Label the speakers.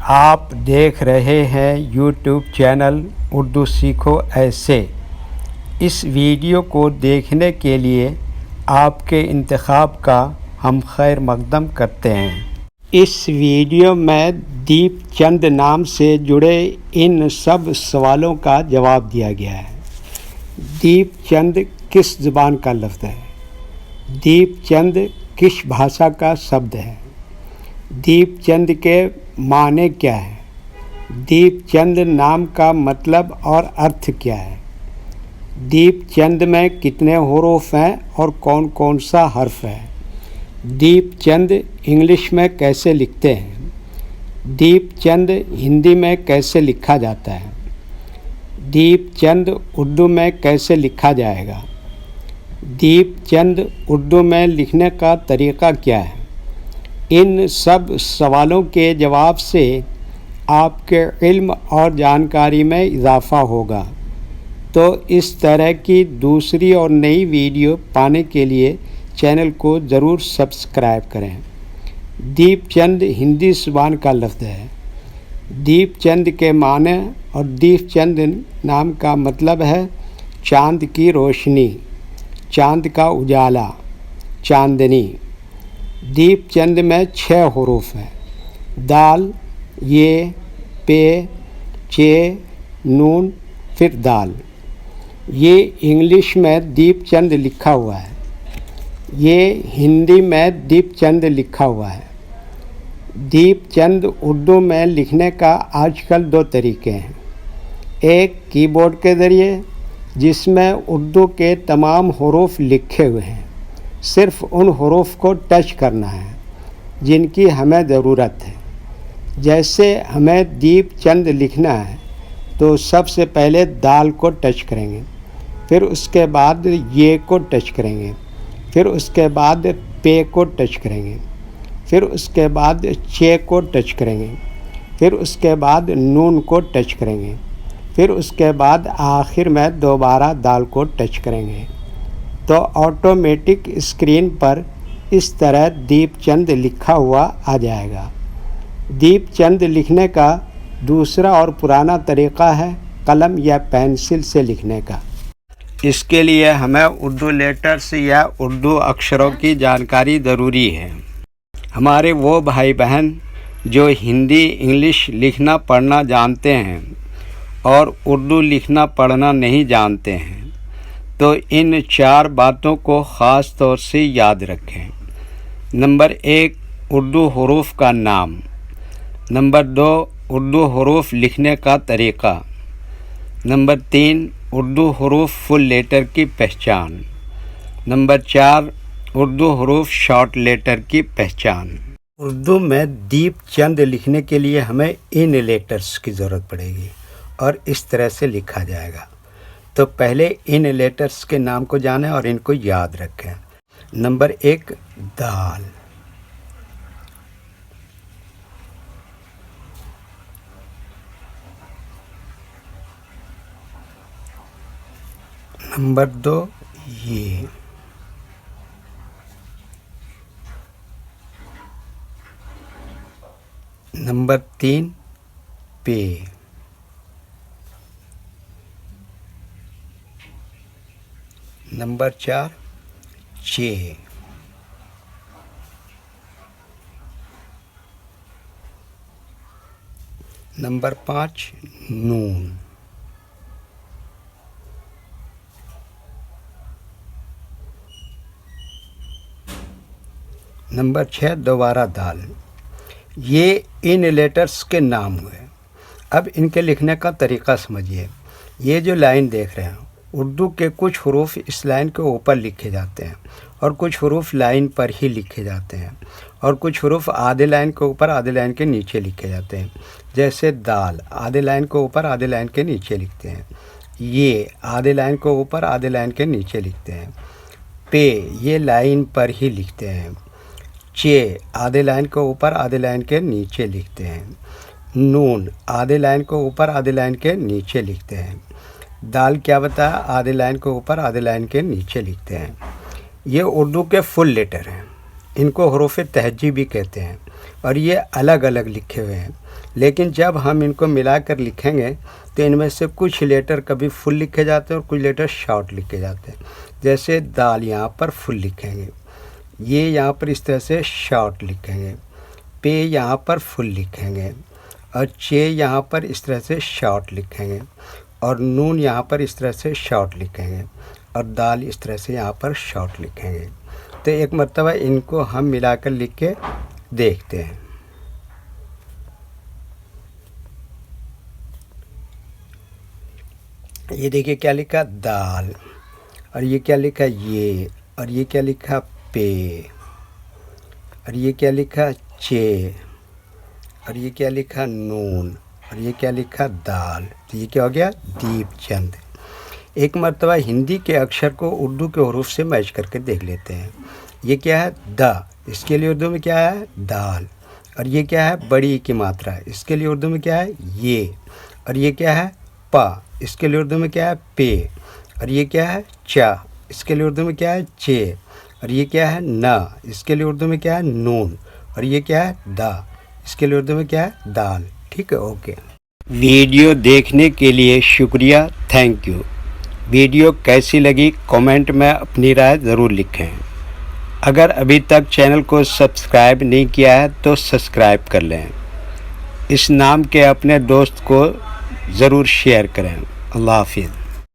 Speaker 1: آپ دیکھ رہے ہیں یوٹیوب چینل اردو سیکھو ایسے۔ اس ویڈیو کو دیکھنے کے لیے آپ کے انتخاب کا ہم خیر مقدم کرتے ہیں۔ اس ویڈیو میں دیپ چند نام سے جڑے ان سب سوالوں کا جواب دیا گیا ہے۔ دیپ چند کس زبان کا لفظ ہے؟ دیپ چند کس بھاشا کا شبد ہے؟ دیپ چند کے معنی کیا ہے؟ دیپ چند نام کا مطلب اور ارتھ کیا ہے؟ دیپ چند میں کتنے حروف ہیں اور کون کون سا حرف ہے؟ دیپ چند انگلش میں کیسے لکھتے ہیں؟ دیپ چند ہندی میں کیسے لکھا جاتا ہے؟ دیپ چند اردو میں کیسے لکھا جائے گا؟ دیپ چند اردو میں لکھنے کا طریقہ کیا ہے؟ ان سب سوالوں کے جواب سے آپ کے علم اور جانکاری میں اضافہ ہوگا۔ تو اس طرح کی دوسری اور نئی ویڈیو پانے کے لیے چینل کو ضرور سبسکرائب کریں۔ دیپ چند ہندی زبان کا لفظ ہے۔ دیپ چند کے معنی اور دیپ چند نام کا مطلب ہے چاند کی روشنی، چاند کا اجالا، چاندنی۔ دیپ چند میں 6 حروف ہیں: دال، یہ، پے، چے، نون، پھر دال۔ یہ انگلش میں دیپ چند لکھا ہوا ہے۔ یہ ہندی میں دیپ چند لکھا ہوا ہے۔ دیپ چند اردو میں لکھنے کا آج کل 2 طریقے ہیں۔ ایک کی بورڈ کے ذریعے، جس میں اردو کے تمام حروف لکھے ہوئے ہیں، صرف ان حروف کو ٹچ کرنا ہے جن کی ہمیں ضرورت ہے۔ جیسے ہمیں دیپ چند لکھنا ہے تو سب سے پہلے دال کو ٹچ کریں گے، پھر اس کے بعد یہ کو ٹچ کریں گے، پھر اس کے بعد پے کو ٹچ کریں گے، پھر اس کے بعد چے کو ٹچ کریں گے، پھر اس کے بعد نون کو ٹچ کریں گے، پھر اس کے بعد آخر میں دوبارہ دال کو ٹچ کریں گے۔ تو آٹومیٹک اسکرین پر اس طرح دیپ چند لکھا ہوا آ جائے گا۔ دیپ چند لکھنے کا دوسرا اور پرانا طریقہ ہے قلم یا پینسل سے لکھنے کا۔ اس کے لیے ہمیں اردو لیٹرز یا اردو اکشروں کی جانکاری ضروری ہے۔ ہمارے وہ بھائی بہن جو ہندی انگلش لکھنا پڑھنا جانتے ہیں اور اردو لکھنا پڑھنا نہیں جانتے ہیں تو ان 4 باتوں کو خاص طور سے یاد رکھیں۔ نمبر 1، اردو حروف کا نام۔ نمبر 2، اردو حروف لکھنے کا طریقہ۔ نمبر 3، اردو حروف فل لیٹر کی پہچان۔ نمبر 4، اردو حروف شارٹ لیٹر کی پہچان۔ اردو میں دیپ چند لکھنے کے لیے ہمیں ان لیٹرز کی ضرورت پڑے گی اور اس طرح سے لکھا جائے گا۔ تو پہلے ان لیٹرز کے نام کو جانیں اور ان کو یاد رکھیں۔ نمبر 1، دال۔ نمبر 2، یہ۔ نمبر 3، پے۔ نمبر 4، چے۔ نمبر 5، نون۔ نمبر 6، دوبارہ دال۔ یہ ان لیٹرز کے نام ہوئے۔ اب ان کے لکھنے کا طریقہ سمجھیے۔ یہ جو لائن دیکھ رہے ہیں، اردو کے کچھ حروف اس لائن کے اوپر لکھے جاتے ہیں اور کچھ حروف لائن پر ہی لکھے جاتے ہیں اور کچھ حروف آدھے لائن کے اوپر آدھے لائن کے نیچے لکھے جاتے ہیں۔ جیسے دال آدھے لائن کے اوپر آدھے لائن کے نیچے لکھتے ہیں۔ یہ آدھے لائن کے اوپر آدھے لائن کے نیچے لکھتے ہیں۔ پے یہ لائن پر ہی لکھتے ہیں۔ چے آدھے لائن کے اوپر آدھے لائن کے نیچے لکھتے ہیں۔ نون آدھے لائن کے اوپر آدھے لائن کے نیچے لکھتے ہیں۔ دال کیا بتایا؟ آدھے لائن کے اوپر آدھے لائن کے نیچے لکھتے ہیں۔ یہ اردو کے فل لیٹر ہیں، ان کو حروف تہجی بھی کہتے ہیں اور یہ الگ الگ لکھے ہوئے ہیں۔ لیکن جب ہم ان کو ملا کر لکھیں گے تو ان میں سے کچھ لیٹر کبھی فل لکھے جاتے ہیں اور کچھ لیٹر شارٹ لکھے جاتے ہیں. جیسے دال یہاں پر فل لکھیں گے، یہ یہاں پر اس طرح سے شارٹ لکھیں گے، پے یہاں پر فل لکھیں گے، اور چے یہاں پر اس طرح سے شارٹ لکھیں گے، اور نون یہاں پر اس طرح سے شارٹ لکھیں گے، اور دال اس طرح سے یہاں پر شارٹ لکھیں گے. تو ایک مرتبہ ان کو ہم ملا کر لکھ کے دیکھتے ہیں. یہ دیکھیے کیا لکھا دال، اور یہ کیا لکھا یہ، اور یہ کیا لکھا پے، اور یہ کیا لکھا چے، اور یہ کیا لکھا نون، اور یہ کیا لکھا دال. تو یہ کیا ہو گیا دیپ چند. ایک مرتبہ ہندی کے اکشر کو اردو کے حروف سے میچ کر کے دیکھ لیتے ہیں. یہ کیا ہے دا، اس کے لیے اردو میں کیا ہے دال. اور یہ کیا ہے بڑی کی ماترا، اس کے لیے اردو میں کیا ہے یہ. اور یہ کیا ہے پا، اس کے لیے اردو میں کیا ہے پے. اور یہ کیا ہے چا، اس کے لیے اردو میں کیا ہے چے. اور یہ کیا ہے نا، اس کے لیے اردو میں کیا ہے نون. اور یہ کیا ہے دا، اس کے لیے اردو میں کیا ہے دال. ٹھیک ہے، اوکے. ویڈیو دیکھنے کے لیے شکریہ، تھینک یو. ویڈیو کیسی لگی کامنٹ میں اپنی رائے ضرور لکھیں. اگر ابھی تک چینل کو سبسکرائب نہیں کیا ہے تو سبسکرائب کر لیں. اس نام کے اپنے دوست کو ضرور شیئر کریں. اللہ حافظ.